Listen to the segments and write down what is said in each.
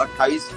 28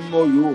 MOU,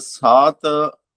7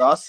10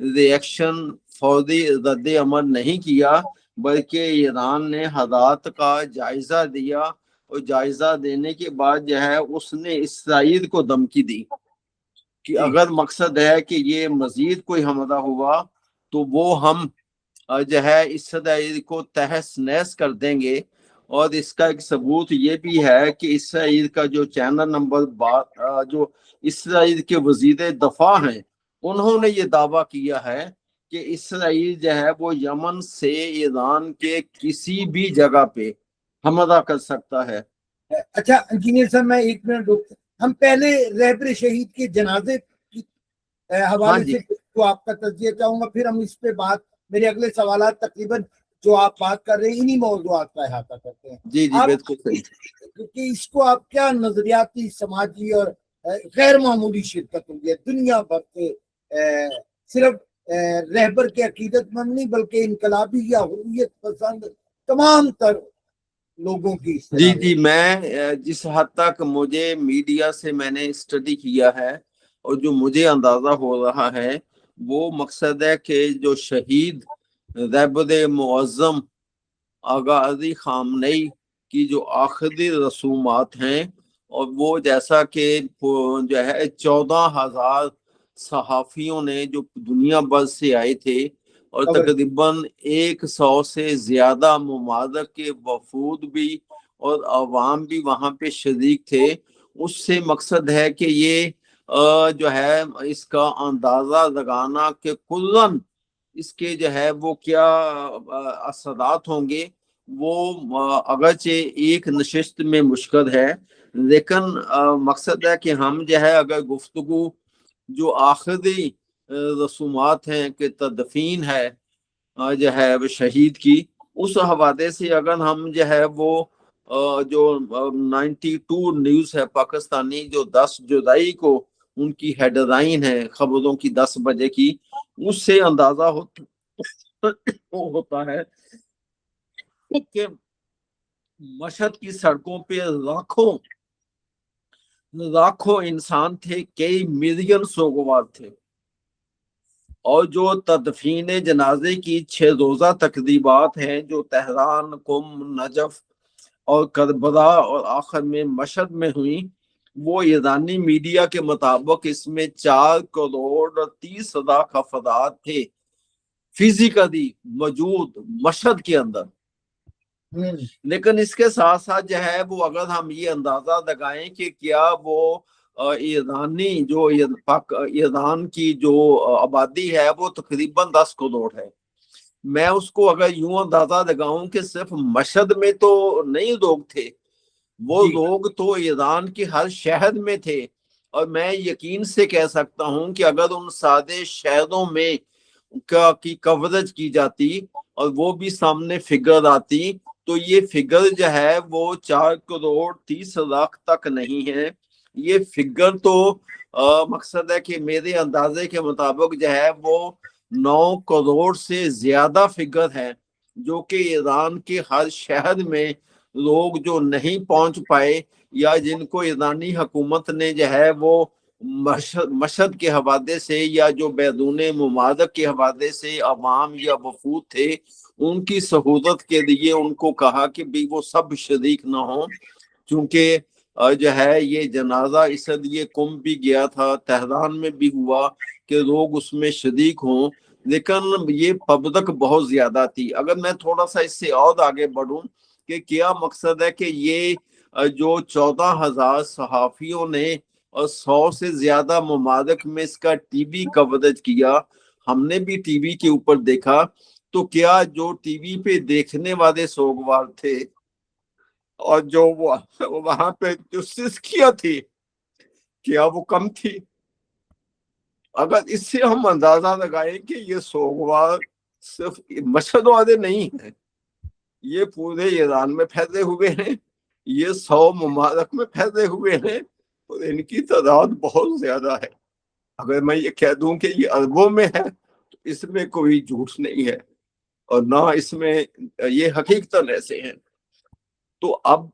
reaction فوری رد عمل نہیں کیا، بلکہ ایران نے حالات کا جائزہ دیا، اور جائزہ دینے کے بعد جو ہے اس نے اسرائیل کو دھمکی دی کہ اگر مقصد ہے کہ یہ مزید کوئی حملہ ہوا تو وہ ہم جو ہے اسرائیل کو تہس نہس کر دیں گے۔ اور اس کا ایک ثبوت یہ بھی ہے کہ اسرائیل کا جو چینل نمبر جو اسرائیل کے وزیر دفاع ہیں انہوں نے یہ دعویٰ کیا ہے کہ اسرائیل جو ہے وہ یمن سے ایران کے کسی بھی جگہ پہ حملہ کر سکتا ہے۔ اچھا انجینئر صاحب میں ایک منٹ روک، ہم پہلے رہبر شہید کے جنازے کی حوالے سے تو آپ کا تجزیہ چاہوں گا، پھر ہم اس پہ بات، میرے اگلے سوالات تقریباً جو آپ بات کر رہے ہیں انہی موضوعات کا احاطہ کرتے ہیں۔ جی جی بالکل صحیح۔ کہ اس کو آپ کیا نظریاتی، سماجی اور غیر معمولی شرکت ہوئی ہے دنیا بھر سے، صرف رہبر کے عقیدت مند نہیں بلکہ انقلابی یا حریت پسند تمام تر لوگوں کی۔ جی جی میں جس حد تک مجھے میڈیا سے میں نے اسٹڈی کیا ہے اور جو مجھے اندازہ ہو رہا ہے وہ مقصد ہے کہ جو شہید رہبر معظم آغا علی خامنئی کی جو آخری رسومات ہیں، اور وہ جیسا کہ جو ہے 14,000 صحافیوں نے جو دنیا بھر سے آئے تھے اور تقریباً 100 سے زیادہ ممالک کے وفود بھی اور عوام بھی وہاں پہ شریک تھے، اس سے مقصد ہے کہ یہ جو ہے اس کا اندازہ لگانا کہ کلاً اس کے جو ہے وہ کیا اثرات ہوں گے، وہ اگرچہ ایک نشست میں مشکل ہے، لیکن مقصد ہے کہ ہم جو ہے اگر گفتگو جو آخری رسومات ہیں کہ تدفین ہے جو ہے شہید کی، اس حوالے سے اگر ہم جو ہے وہ جو 92 نیوز ہے پاکستانی جو 10 جولائی کو ان کی ہیڈ لائن ہے خبروں کی 10 بجے کی، اس سے اندازہ ہوتا ہے کہ مشہد کی سڑکوں پہ لاکھوں انسان تھے، کئی ملین سوگوار تھے، اور جو تدفین جنازے کی 6 روزہ تقریبات ہیں جو تہران، قم، نجف اور کربلا اور آخر میں مشہد میں ہوئی، وہ ایرانی میڈیا کے مطابق اس میں 4,30,00,000 افراد تھے فزیکلی موجود مشہد کے اندر۔ لیکن اس کے ساتھ ساتھ جو ہے وہ اگر ہم یہ اندازہ لگائیں کہ کیا وہ ایرانی جو ایران کی جو آبادی ہے وہ تقریباً 10 کروڑ ہے، میں اس کو اگر یوں اندازہ لگاؤں کہ صرف مشہد میں تو نہیں لوگ تھے، وہ لوگ تو ایران کے ہر شہر میں تھے، اور میں یقین سے کہہ سکتا ہوں کہ اگر ان سارے شہروں میں کی کوریج کی جاتی اور وہ بھی سامنے فگر آتی تو یہ فگر جو ہے وہ 4,30,00,000 تک نہیں ہے، یہ فگر تو مقصد ہے کہ میرے اندازے کے مطابق جو ہے وہ 9 کروڑ سے زیادہ فگر ہے، جو کہ ایران کے ہر شہر میں لوگ جو نہیں پہنچ پائے یا جن کو ایرانی حکومت نے جو ہے وہ مشہد کے حوالے سے یا جو بیرون ممالک کے حوالے سے عوام یا وفود تھے ان کی سہولت کے لیے ان کو کہا کہ بھی وہ سب شریک نہ ہوں، چونکہ جو ہے یہ جنازہ اس لیے قم بھی گیا تھا، تہران میں بھی ہوا کہ لوگ اس میں شریک ہوں، لیکن یہ پبلک بہت زیادہ تھی۔ اگر میں تھوڑا سا اس سے اور آگے بڑھوں کہ کیا مقصد ہے کہ یہ جو 14,000 صحافیوں نے اور 100 سے زیادہ ممالک میں اس کا ٹی وی کوریج کیا، ہم نے بھی ٹی وی کے اوپر دیکھا، تو کیا جو ٹی وی پہ دیکھنے والے سوگوار تھے اور جو وہاں پہ جو سسکیاں تھی کیا وہ کم تھی؟ اگر اس سے ہم اندازہ لگائیں کہ یہ سوگوار صرف مشہد والے نہیں ہیں، یہ پورے ایران میں پھیلے ہوئے ہیں، یہ 100 ممالک میں پھیلے ہوئے ہیں، اور ان کی تعداد بہت زیادہ ہے۔ اگر میں یہ کہہ دوں کہ یہ اربوں میں ہے تو اس میں کوئی جھوٹ نہیں ہے، اور نہ اس میں یہ حقیقتاً ایسے ہیں۔ تو اب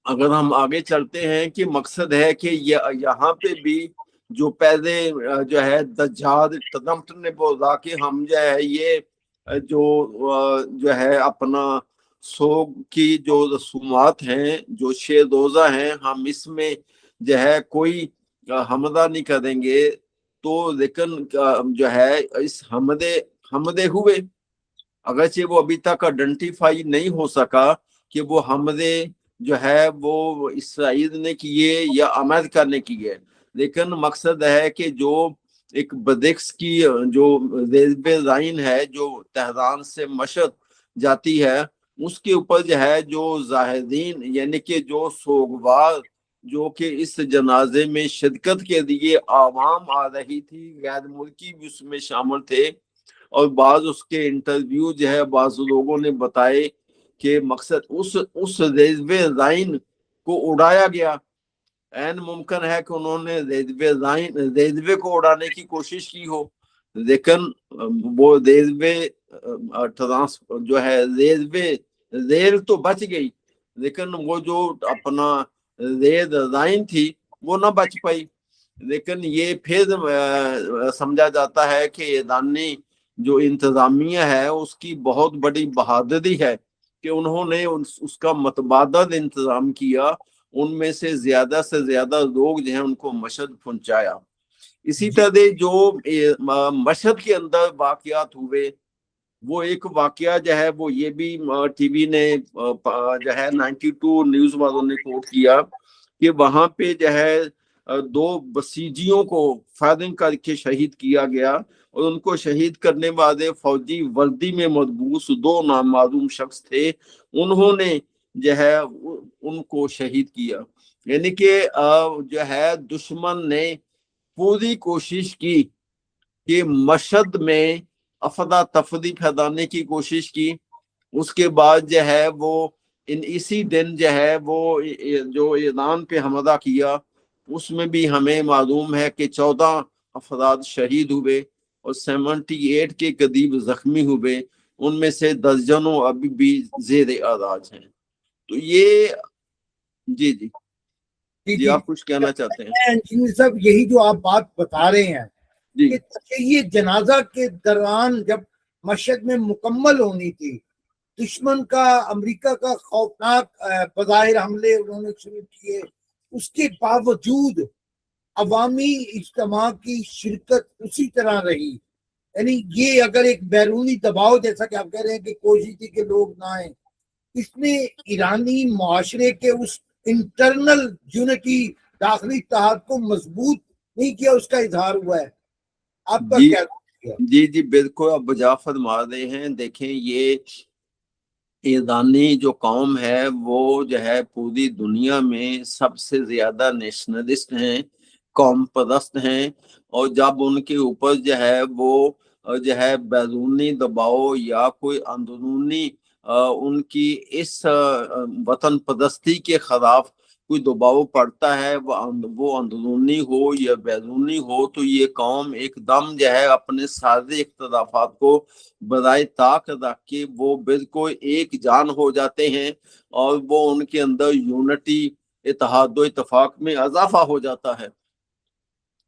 اگر ہم آگے چلتے ہیں کہ مقصد ہے کہ یہاں پہ بھی جو پہلے جو ہے دجال تدمت نے بولا کہ ہم جو ہے یہ جو ہے اپنا سوگ کی جو رسومات ہیں جو 6 روزہ ہیں ہم اس میں جو ہے کوئی حمدہ نہیں کریں گے، تو لیکن جو ہے اس حمدے ہوئے، اگرچہ وہ ابھی تک آئیڈینٹیفائی نہیں ہو سکا کہ وہ حملے جو ہے وہ اسرائیل نے کیے یا امریکہ نے کیے، لیکن مقصد ہے کہ جو ایک بدخش کی جو ریلوے لائن ہے جو تہران سے مشہد جاتی ہے، اس کے اوپر جو ہے جو زاہدین یعنی کہ جو سوگوار جو کہ اس جنازے میں شرکت کے لیے عوام آ رہی تھی، غیر ملکی بھی اس میں شامل تھے، اور بعض اس کے انٹرویو جو ہے بعض لوگوں نے بتائے کہ مقصد اس ریلوے لائن کو اڑایا گیا۔ این ممکن ہے کہ انہوں نے ریلوے کو اڑانے کی کوشش کی ہو، لیکن وہ ریلوے جو ہے ریل تو بچ گئی، لیکن وہ جو اپنا ریل لائن تھی وہ نہ بچ پائی۔ لیکن یہ پھر سمجھا جاتا ہے کہ ایرانی جو انتظامیہ ہے اس کی بہت بڑی بہادری ہے کہ انہوں نے اس کا متبادل انتظام کیا، ان میں سے زیادہ لوگ جو ہیں ان کو مشہد پہنچایا۔ اسی طرح جو مشہد کے اندر واقعات ہوئے، وہ ایک واقعہ جو ہے وہ یہ بھی ٹی وی نے جو ہے 92 نیوز والوں نے کوٹ کیا کہ وہاں پہ جو ہے 2 بسیجیوں کو فائرنگ کر کے شہید کیا گیا، اور ان کو شہید کرنے والے فوجی وردی میں ملبوس 2 نامعلوم شخص تھے، انہوں نے جو ہے ان کو شہید کیا۔ یعنی کہ جو ہے دشمن نے پوری کوشش کی کہ مشہد میں افراتفری پھیلانے کی کوشش کی۔ اس کے بعد جو ہے وہ اسی دن جو ہے وہ جو ایران پہ حملہ کیا، اس میں بھی ہمیں معلوم ہے کہ 14 افراد شہید ہوئے اور 78 کے قریب زخمی ہوئے، ان میں سے درجنوں ابھی بھی زیر علاج ہیں۔ تو یہ جی آپ کچھ کہنا چاہتے ہیں؟ انجینئر صاحب یہی جو آپ بات بتا رہے ہیں جی کہ یہ جنازہ کے دوران جب مشہد میں مکمل ہونی تھی، دشمن کا امریکہ کا خوفناک بظاہر حملے انہوں نے شروع کیے، اس کے باوجود عوامی اجتماع کی شرکت اسی طرح رہی۔ یعنی یہ اگر ایک بیرونی دباؤ جیسا کہ آپ کہہ رہے ہیں کہ کوشش تھی کہ لوگ نہ آئیں، اس نے ایرانی معاشرے کے اس انٹرنل یونٹی داخلی اتحاد کو مضبوط نہیں کیا، اس کا اظہار ہوا ہے۔ آپ کا کیا؟ جی بالکل آپ بجا فرما رہے ہیں۔ دیکھیں یہ ایرانی جو قوم ہے وہ جو ہے پوری دنیا میں سب سے زیادہ نیشنلسٹ ہیں، قوم پرست ہیں، اور جب ان کے اوپر جو ہے وہ جو ہے بیرونی دباؤ یا کوئی اندرونی ان کی اس وطن پرستی کے خلاف کوئی دباؤ پڑتا ہے، وہ اندرونی ہو یا بیرونی ہو، تو یہ قوم ایک دم جو ہے اپنے سارے اختلافات کو برائے طاق رکھ کے وہ بالکل ایک جان ہو جاتے ہیں، اور وہ ان کے اندر یونٹی اتحاد و اتفاق میں اضافہ ہو جاتا ہے۔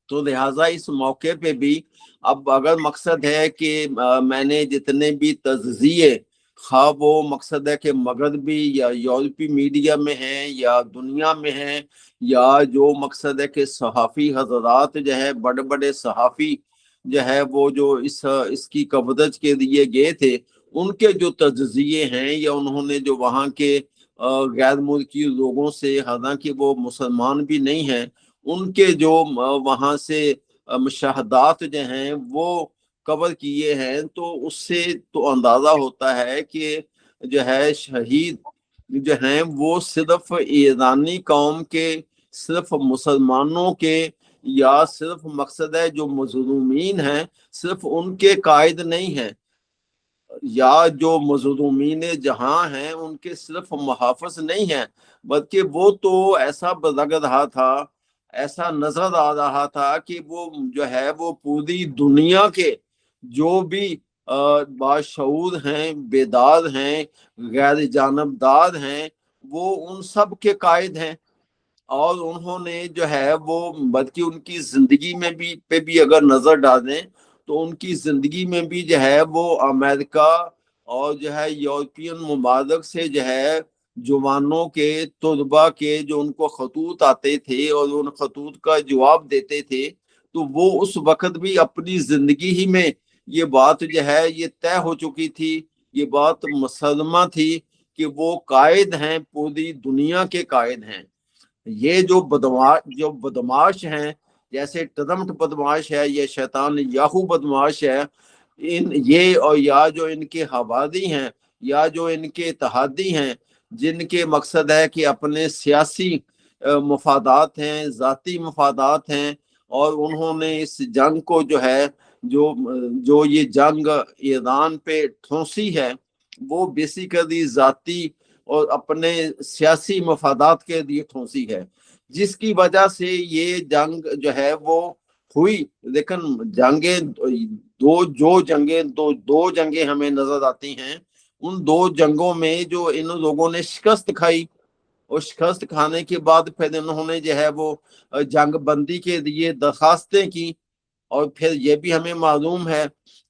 تو لہٰذا اس موقع پہ بھی اب اگر مقصد ہے کہ میں نے جتنے بھی تجزیے خواہ وہ مقصد ہے کہ مغربی یا یورپی میڈیا میں ہیں یا دنیا میں ہیں، یا جو مقصد ہے کہ صحافی حضرات جو ہے بڑے بڑے صحافی جو ہے وہ جو اس کی کوریج کے لیے گئے تھے، ان کے جو تجزیے ہیں یا انہوں نے جو وہاں کے غیر ملکی لوگوں سے، حالانکہ وہ مسلمان بھی نہیں ہیں، ان کے جو وہاں سے مشاہدات جو ہیں وہ کور کیے ہیں، تو اس سے تو اندازہ ہوتا ہے کہ جو ہے شہید جو ہیں وہ صرف ایرانی قوم کے، صرف مسلمانوں کے، یا صرف مقصد ہے جو مظلومین ہیں صرف ان کے قائد نہیں ہیں، یا جو مظلومین جہاں ہیں ان کے صرف محافظ نہیں ہیں، بلکہ وہ تو ایسا لگ رہا تھا، ایسا نظر آ رہا تھا کہ وہ جو ہے وہ پوری دنیا کے جو بھی باشعور ہیں، بیدار ہیں، غیر جانبدار ہیں، وہ ان سب کے قائد ہیں۔ اور انہوں نے جو ہے وہ بلکہ ان کی زندگی میں بھی اگر نظر ڈالیں تو ان کی زندگی میں بھی جو ہے وہ امریکہ اور جو ہے یورپین ممالک سے جو ہے جوانوں کے طلباء کے جو ان کو خطوط آتے تھے اور ان خطوط کا جواب دیتے تھے، تو وہ اس وقت بھی اپنی زندگی ہی میں یہ بات جو ہے یہ طے ہو چکی تھی، یہ بات مسلمہ تھی کہ وہ قائد ہیں، پوری دنیا کے قائد ہیں۔ یہ جو بدماش ہیں، جیسے ٹرمپ بدماش ہے، یہ شیطان یاہو بدماش ہے، یہ اور یا جو ان کے حوادی ہیں یا جو ان کے اتحادی ہیں، جن کے مقصد ہے کہ اپنے سیاسی مفادات ہیں، ذاتی مفادات ہیں، اور انہوں نے اس جنگ کو جو ہے جو یہ جنگ ایران پہ ٹھونسی ہے وہ بیسیکلی ذاتی اور اپنے سیاسی مفادات کے لیے ٹھونسی ہے، جس کی وجہ سے یہ جنگ جو ہے وہ ہوئی۔ لیکن جنگیں دو جنگیں ہمیں نظر آتی ہیں، ان دو جنگوں میں جو ان لوگوں نے شکست کھائی، اور شکست کھانے کے بعد پھر انہوں نے جو ہے وہ جنگ بندی کے لیے درخواستیں کی، اور پھر یہ بھی ہمیں معلوم ہے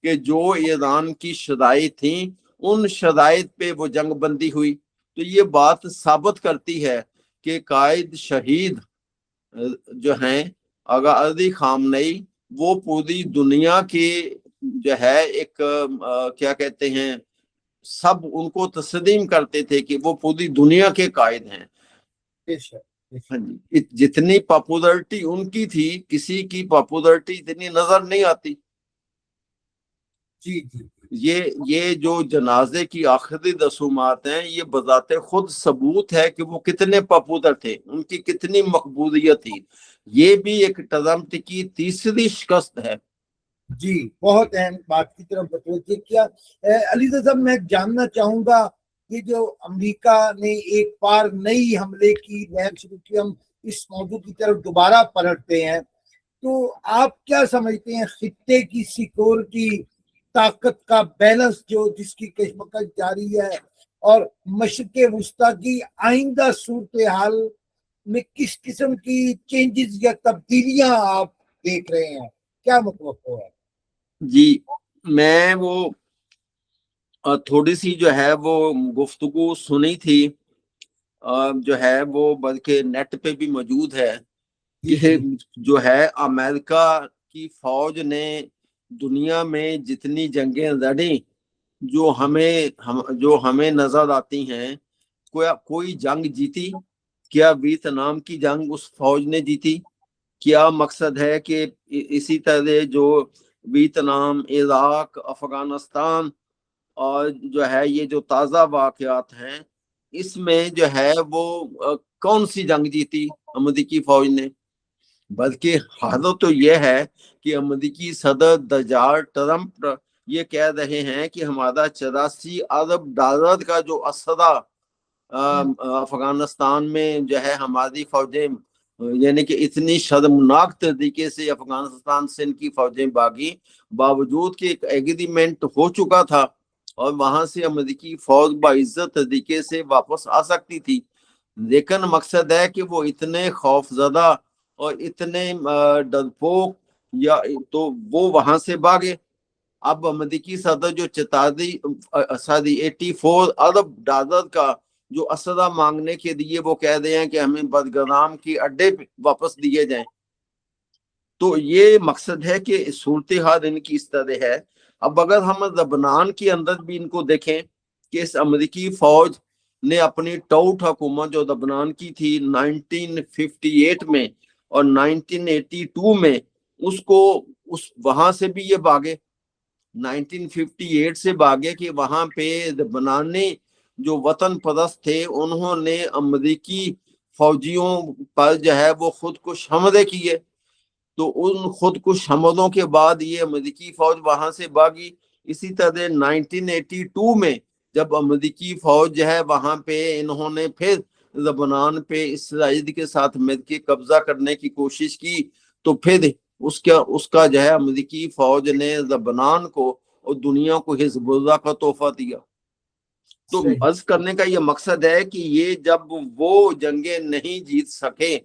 کہ جو ایران کی شرائط تھیں ان شرائط پہ وہ جنگ بندی ہوئی۔ تو یہ بات ثابت کرتی ہے کہ قائد شہید جو ہیں آغا علی خامنئی، وہ پوری دنیا کے جو ہے ایک کیا کہتے ہیں، سب ان کو تسلیم کرتے تھے کہ وہ پوری دنیا کے قائد ہیں۔ ہاں جی، جتنی پاپولرٹی ان کی تھی، کسی کی پاپولرٹی اتنی نظر نہیں آتی۔ جی جی، یہ جو جنازے کی آخری رسومات ہیں، یہ بذات خود ثبوت ہے کہ وہ کتنے پاپولر تھے، ان کی کتنی مقبولیت تھی۔ یہ بھی ایک ٹرمپ کی تیسری شکست ہے۔ جی، بہت اہم بات کی طرف متوجہ کیا۔ علی صاحب، میں جاننا چاہوں گا کہ جو امریکہ نے ایک بار نئی حملے کی لہر شروع کی، ہم اس موضوع کی طرف دوبارہ پلٹتے ہیں، تو آپ کیا سمجھتے ہیں خطے کی سیکورٹی طاقت کا بیلنس جس کی کشمکش جاری ہے، اور مشرق وسطیٰ کی آئندہ صورتحال میں کس قسم کی چینجز یا تبدیلیاں آپ دیکھ رہے ہیں، کیا متوقع ہے؟ جی، میں وہ تھوڑی سی جو ہے وہ گفتگو سنی تھی، جو ہے وہ بلکہ نیٹ پہ بھی موجود ہے، کہ جو ہے امریکہ کی فوج نے دنیا میں جتنی جنگیں لڑیں جو ہمیں نظر آتی ہیں، کوئی جنگ جیتی؟ کیا ویتنام کی جنگ اس فوج نے جیتی؟ کیا مقصد ہے کہ اسی طرح جو ویتنام، عراق، افغانستان اور جو ہے یہ جو تازہ واقعات ہیں، اس میں جو ہے وہ کون سی جنگ جیتی امریکی فوج نے؟ بلکہ حالت تو یہ ہے کہ امریکی صدر دجال ٹرمپ یہ کہہ رہے ہیں کہ ہمارا 84 ارب ڈالر کا جو اسرہ افغانستان میں جو ہے ہماری فوجیں، یعنی کہ اتنی شرمناک طریقے سے افغانستان سے ان کی فوجیں بھاگی، باوجود کہ ایک ایگریمنٹ ہو چکا تھا اور وہاں سے امریکی فوج باعزت طریقے سے واپس آ سکتی تھی، لیکن مقصد ہے کہ وہ اتنے خوف زدہ اور اتنے ڈرپوک یا تو وہ وہاں سے بھاگے۔ اب امریکی صدر جو 84 ارب ڈالر کا جو اسرہ مانگنے کے لیے وہ کہہ رہے ہیں کہ ہمیں بدگرام کی اڈے واپس دیے جائیں، تو یہ مقصد ہے کہ صورتحال ان کی اس طرح ہے۔ اب اگر ہم لبنان کے اندر بھی ان کو دیکھیں کہ اس امریکی فوج نے اپنی ٹوٹ حکومت جو لبنان کی تھی 1958 میں اور 1982 میں، وہاں سے بھی یہ بھاگے، 1958 سے بھاگے کہ وہاں پہ لبنانی جو وطن پرست تھے انہوں نے امریکی فوجیوں پر جو ہے وہ خودکش حملے کیے، تو ان خودکش حملوں کے بعد یہ امریکی فوج وہاں سے بھاگی۔ اسی طرح 1982 میں جب امریکی فوج جو ہے وہاں پہ انہوں نے پھر لبنان پہ اسرائیل کے ساتھ مل کے قبضہ کرنے کی کوشش کی، تو پھر اس کا جو ہے امریکی فوج نے لبنان کو اور دنیا کو حزب اللہ کا تحفہ دیا۔ تو عرض کرنے کا یہ مقصد ہے کہ یہ جب وہ جنگیں نہیں جیت سکے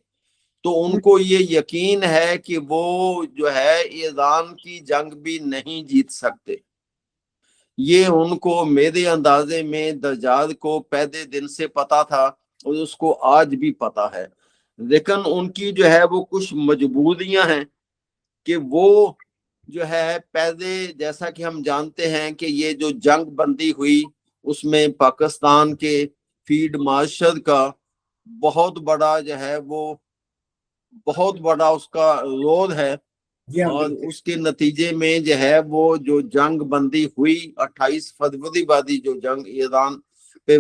تو ان کو یہ یقین ہے کہ وہ جو ہے ایران کی جنگ بھی نہیں جیت سکتے. یہ ان کو میرے اندازے میں دجال کو پہلے دن سے پتا تھا اور اس کو آج بھی پتا ہے. لیکن ان کی جو ہے وہ کچھ مجبوریاں ہیں کہ وہ جو ہے پہلے جیسا کہ ہم جانتے ہیں کہ یہ جو جنگ بندی ہوئی اس میں پاکستان کے فیلڈ مارشل کا بہت بڑا جو ہے وہ بہت بڑا اس کا رول ہے. جی ہاں اور بالکل. اس کے نتیجے میں جو ہے وہ جو جنگ بندی ہوئی 28 فروری والی جو جنگ ایران پہ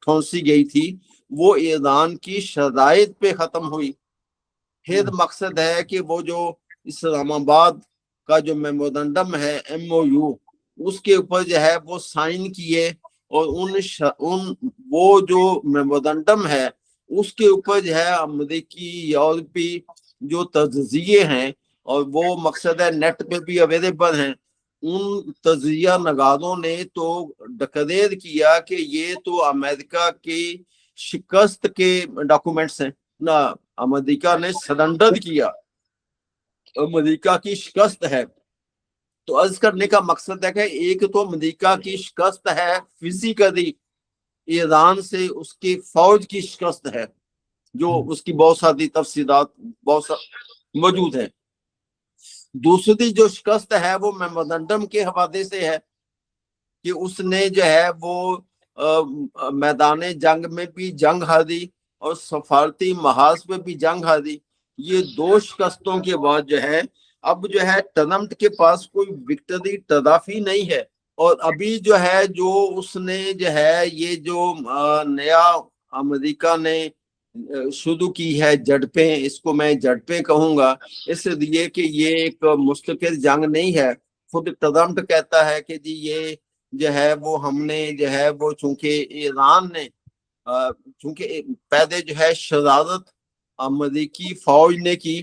ٹھونسی گئی تھی وہ ایران کی شرائط پہ ختم ہوئی. پھر مقصد ہے کہ وہ جو اسلام آباد کا جو میمورنڈم ہے MOU اس کے اوپر جو ہے وہ سائن کیے اور وہ جو میمورنڈم ہے اس کے اوپر جو ہے امریکی یورپی جو تجزیے ہیں اور وہ مقصد ہے نیٹ پہ بھی اویلیبل ہیں ان تجزیہ نگاروں نے تو ڈکلیئر کیا کہ یہ تو امریکہ کی شکست کے ڈاکومنٹس ہیں نہ. امریکہ نے سرنڈر کیا, امریکہ کی شکست ہے. تو عرض کرنے کا مقصد ہے کہ ایک تو امریکہ کی شکست ہے فزیکلی, ایران سے اس کی فوج کی شکست ہے جو اس کی بہت ساری تفصیلات موجود ہیں. دوسری جو شکست ہے وہ میمورنڈم کے حوالے سے ہے کہ اس نے جو ہے وہ میدان جنگ میں بھی جنگ ہاری اور سفارتی محاذ پہ بھی جنگ ہاری. یہ دو شکستوں کے بعد جو ہے اب جو ہے ٹرمپ کے پاس کوئی وکٹری تدافی نہیں ہے. اور ابھی جو ہے جو اس نے جو ہے یہ جو نیا امریکہ نے شروع کی ہے جھڑپیں, اس کو میں جھڑپیں کہوں گا اس لیے کہ یہ ایک مستقل جنگ نہیں ہے. خود ٹرمپ کہتا ہے کہ جی یہ جو ہے وہ ہم نے جو ہے وہ چونکہ ایران نے چونکہ پہلے جو ہے شرارت امریکی فوج نے کی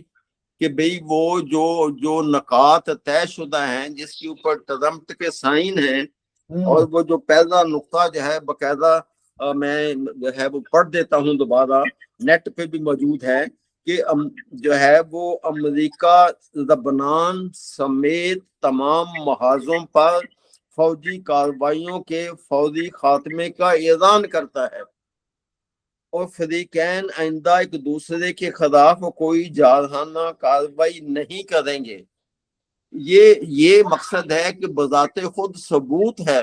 کہ بھئی وہ جو نکات طے شدہ ہیں جس کے اوپر ٹرمپ کے سائن ہیں اور وہ جو پہلا نقطہ جو ہے باقاعدہ میں جو ہے وہ پڑھ دیتا ہوں دوبارہ, نیٹ پہ بھی موجود ہے کہ جو ہے وہ امریکہ لبنان سمیت تمام محاذوں پر فوجی کارروائیوں کے فوری خاتمے کا اعلان کرتا ہے اور فریقین آئندہ ایک دوسرے کے خلاف کوئی جارحانہ کارروائی نہیں کریں گے. یہ مقصد ہے کہ بذات خود ثبوت ہے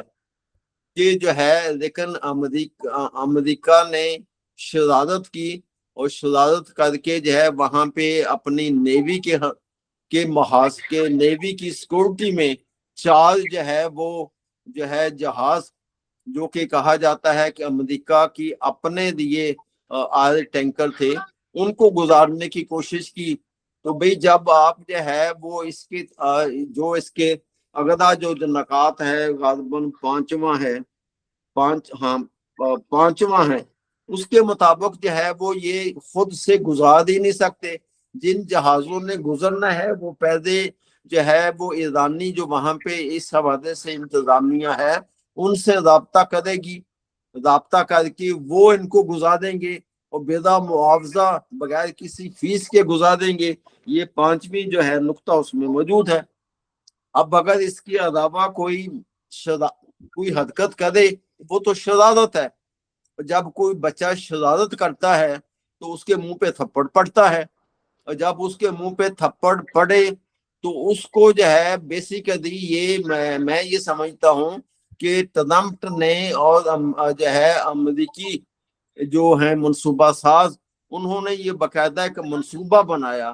کہ جو ہے لیکن امریکہ نے شرارت کی اور شرارت کر کے جو ہے وہاں پہ اپنی نیوی کے محاذ کے نیوی کی سیکورٹی میں 4 جو ہے وہ جو ہے جہاز جو کہ کہا جاتا ہے کہ امریکہ کی اپنے لیے آئل ٹینکر تھے ان کو گزارنے کی کوشش کی. تو بھئی جب آپ جو ہے وہ اس کے اگلا جو نکات ہے غالباً 5واں ہے اس کے مطابق جو ہے وہ یہ خود سے گزار ہی نہیں سکتے. جن جہازوں نے گزرنا ہے وہ پہلے جو ہے وہ ایرانی جو وہاں پہ اس حوالے سے انتظامیہ ہے ان سے رابطہ کرے گی, رابطہ کر کے وہ ان کو گزار دیں گے اور بلا معاوضہ بغیر کسی فیس کے گزار دیں گے. یہ 5ویں جو ہے نقطہ اس میں موجود ہے. اب اگر اس کے علاوہ کوئی حرکت کرے وہ تو شرارت ہے. جب کوئی بچہ شرارت کرتا ہے تو اس کے منہ پہ تھپڑ پڑتا ہے اور جب اس کے منہ پہ تھپڑ پڑے تو اس کو جو ہے بیسیکلی یہ میں یہ سمجھتا ہوں کہ ٹرمپ نے اور جو ہے امریکی جو ہیں منصوبہ ساز انہوں نے یہ باقاعدہ ایک منصوبہ بنایا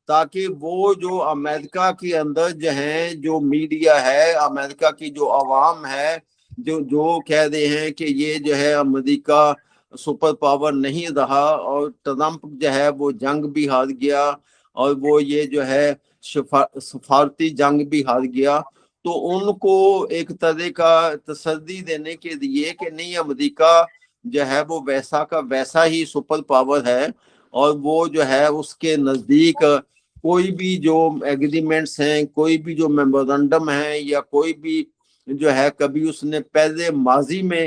تاکہ وہ جو امریکہ کے اندر جو ہیں جو میڈیا ہے امریکہ کی جو عوام ہے جو کہہ رہے ہیں کہ یہ جو ہے امریکہ سپر پاور نہیں رہا اور ٹرمپ جو ہے وہ جنگ بھی ہار گیا اور وہ یہ جو ہے سفارتی جنگ بھی ہار گیا, تو ان کو ایک طرح کا تسلی دینے کے لیے کہ نہیں امریکہ جو ہے وہ ویسا کا ویسا ہی سپر پاور ہے اور وہ جو ہے اس کے نزدیک کوئی بھی جو ایگریمنٹس ہیں کوئی بھی جو میمورنڈم ہیں یا کوئی بھی جو ہے کبھی اس نے پہلے ماضی میں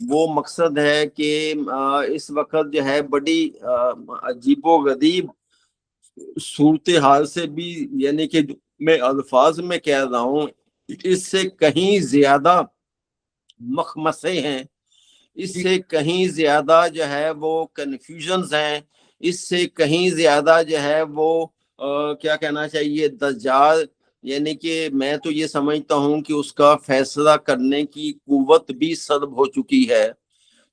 وہ مقصد ہے کہ اس وقت جو ہے بڑی عجیب و غریب صورتحال سے بھی، یعنی کہ میں الفاظ میں کہہ رہا ہوں، اس سے کہیں زیادہ مخمسے ہیں، اس سے کہیں زیادہ جو ہے وہ کنفیوژنز ہیں، اس سے کہیں زیادہ جو ہے وہ کیا کہنا چاہیے دجال، یعنی کہ میں تو یہ سمجھتا ہوں کہ اس کا فیصلہ کرنے کی قوت بھی سلب ہو چکی ہے.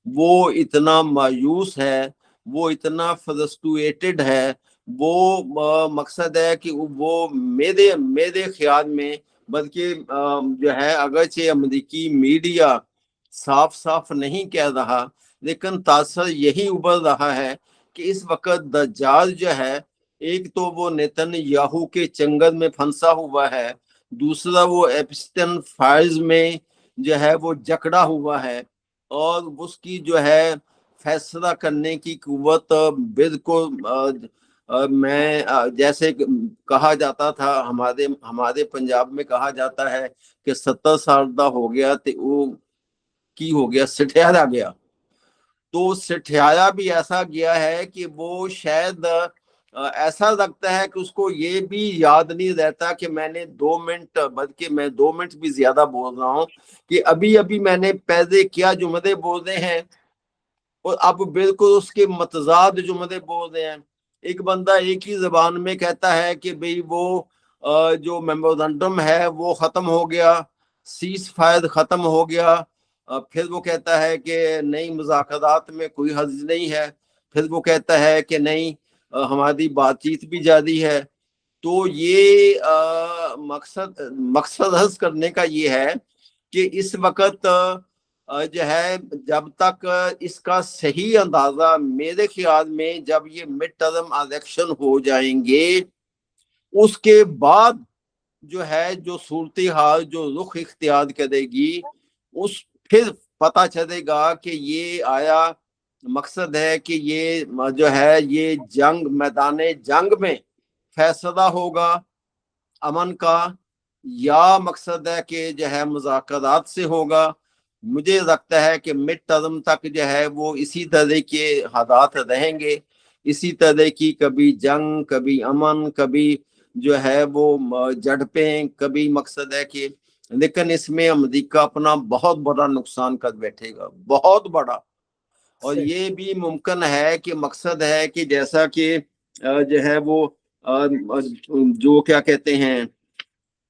وہ اتنا مایوس ہے، وہ اتنا فرسٹریٹڈ ہے، وہ مقصد ہے کہ وہ میرے خیال میں، بلکہ جو ہے اگرچہ امریکی میڈیا صاف صاف نہیں کہہ رہا، لیکن تاثر یہی ابھر رہا ہے کہ اس وقت دجال جو ہے، ایک تو وہ نیتن یاہو کے چنگل میں پھنسا ہوا ہے، دوسرا وہ ایپسٹن فائلز میں جو ہے وہ جکڑا ہوا ہے، اور اس کی جو ہے فیصلہ کرنے کی قوت بالکل میں جیسے کہا جاتا تھا، ہمارے پنجاب میں کہا جاتا ہے کہ 70 سال دا ہو گیا تے وہ کی ہو گیا، سٹھیایا گیا. تو سٹھیایا بھی ایسا گیا ہے کہ وہ شاید ایسا لگتا ہے کہ اس کو یہ بھی یاد نہیں رہتا کہ میں نے 2 منٹ، بلکہ میں 2 منٹ بھی زیادہ بول رہا ہوں، کہ ابھی میں نے پہلے کیا جملے بول رہے ہیں اور اب بالکل اس کے متضاد جملے بول رہے ہیں. ایک بندہ ایک ہی زبان میں کہتا ہے کہ بھئی وہ جو میمورنڈم ہے وہ ختم ہو گیا، سیز فائر ختم ہو گیا، پھر وہ کہتا ہے کہ نہیں مذاکرات میں کوئی حرج نہیں ہے، پھر وہ کہتا ہے کہ نہیں ہماری بات چیت بھی جاری ہے. تو یہ مقصد حض کرنے کا یہ ہے کہ اس وقت جو ہے جب تک اس کا صحیح اندازہ، میرے خیال میں جب یہ مڈ ٹرم الیکشن ہو جائیں گے، اس کے بعد جو ہے جو صورتحال جو رخ اختیار کرے گی، اس پھر پتہ چلے گا کہ یہ آیا مقصد ہے کہ یہ جو ہے یہ جنگ، میدان جنگ میں فیصلہ ہوگا امن کا، یا مقصد ہے کہ جو ہے مذاکرات سے ہوگا. مجھے لگتا ہے کہ مڈ ٹرم تک جو ہے وہ اسی طرح کے حالات رہیں گے، اسی طرح کی کبھی جنگ، کبھی امن، کبھی جو ہے وہ جھڑپیں، کبھی مقصد ہے کہ، لیکن اس میں امریکہ اپنا بہت بڑا نقصان کر بیٹھے گا، بہت بڑا. اور یہ بھی ممکن ہے کہ مقصد ہے کہ جیسا کہ جو ہے وہ جو کیا کہتے ہیں،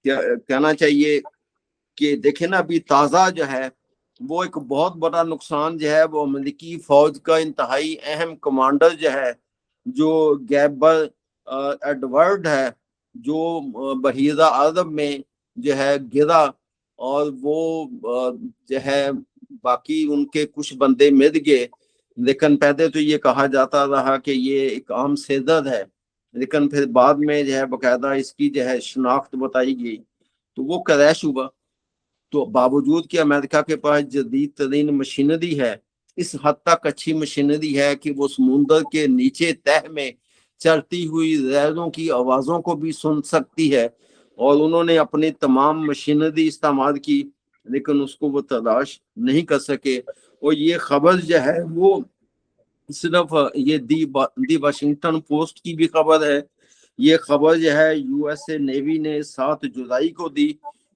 کہنا چاہیے کہ دیکھیں نا ابھی تازہ جو ہے وہ ایک بہت بڑا نقصان جو ہے وہ امریکی فوج کا انتہائی اہم کمانڈر جو ہے، جو گیبر ایڈورڈ ہے، جو بحیرہ عرب میں جو ہے گرا، اور وہ جو ہے باقی ان کے کچھ بندے مر گئے. لیکن پہلے تو یہ کہا جاتا رہا کہ یہ ایک عام سیدت ہے، لیکن پھر بعد میں جو ہے باقاعدہ اس کی جو ہے شناخت بتائی گئی تو وہ کریش ہوا. تو باوجود کہ امریکہ کے پاس جدید ترین مشینری ہے، اس حد تک اچھی مشینری ہے کہ وہ سمندر کے نیچے تہ میں چلتی ہوئی ریلوں کی آوازوں کو بھی سن سکتی ہے، اور انہوں نے اپنی تمام مشینری استعمال کی، لیکن اس کو وہ تلاش نہیں کر سکے. اور یہ خبر جو ہے وہ صرف یہ دی واشنگٹن پوسٹ کی بھی خبر ہے، یہ خبر جو ہے یو ایس اے نیوی نے 7 جولائی کو دی،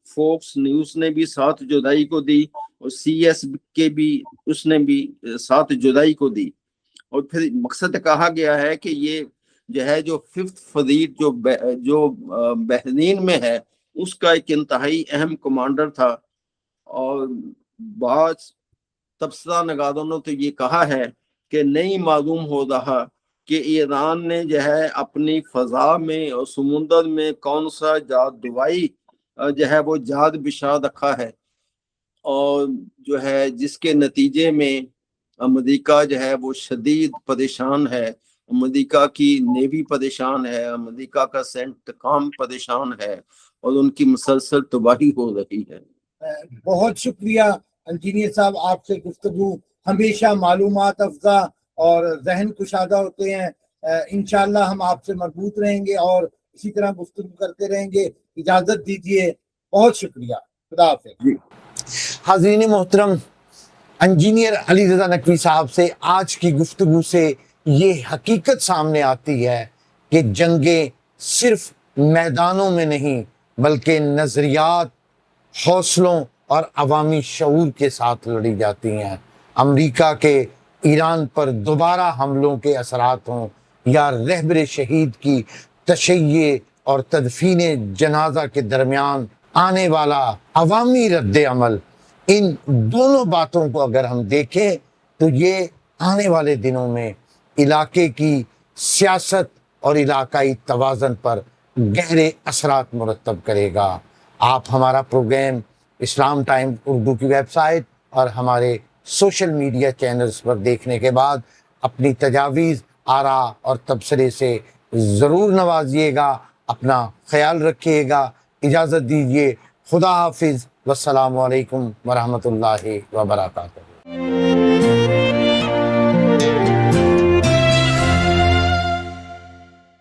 فوکس نیوز نے بھی 7 جولائی کو دی، اور سی ایس کے بھی اس نے بھی 7 جولائی کو دی. اور پھر مقصد کہا گیا ہے کہ یہ جو ہے جو 5th فلیٹ جو بحرین میں ہے، اس کا ایک انتہائی اہم کمانڈر تھا. اور بعض تبصرہ نگاروں نے تو یہ کہا ہے کہ نہیں معلوم ہو رہا کہ ایران نے جو ہے اپنی فضا میں اور سمندر میں کون سا جادوائی جو ہے وہ جاد بچھا رکھا ہے، اور جو ہے جس کے نتیجے میں امریکہ جو ہے وہ شدید پریشان ہے، امریکہ کی نیوی پریشان ہے، امریکہ کا سینٹ کام پریشان ہے، اور ان کی مسلسل تباہی ہو رہی ہے. بہت شکریہ انجینئر صاحب، آپ سے گفتگو ہمیشہ معلومات افزا اور ذہن کشادہ ہوتے ہیں. انشاءاللہ ہم آپ سے مربوط رہیں گے اور اسی طرح گفتگو کرتے رہیں گے. اجازت دیجیے، بہت شکریہ، خدا حافظ. حاضرین محترم، انجینئر علی رضا نقوی صاحب سے آج کی گفتگو سے یہ حقیقت سامنے آتی ہے کہ جنگیں صرف میدانوں میں نہیں بلکہ نظریات، حوصلوں اور عوامی شعور کے ساتھ لڑی جاتی ہیں۔ امریکہ کے ایران پر دوبارہ حملوں کے اثرات ہوں یا رہبر شہید کی تشیع اور تدفین جنازہ کے درمیان آنے والا عوامی رد عمل، ان دونوں باتوں کو اگر ہم دیکھیں تو یہ آنے والے دنوں میں علاقے کی سیاست اور علاقائی توازن پر گہرے اثرات مرتب کرے گا۔ آپ ہمارا پروگرام اسلام ٹائم اردو کی ویب سائٹ اور ہمارے سوشل میڈیا چینلز پر دیکھنے کے بعد اپنی تجاویز، آراء اور تبصرے سے ضرور نوازیے گا۔ اپنا خیال رکھیے گا۔ اجازت دیجیے۔ خدا حافظ۔ والسلام علیکم ورحمۃ اللہ وبرکاتہ۔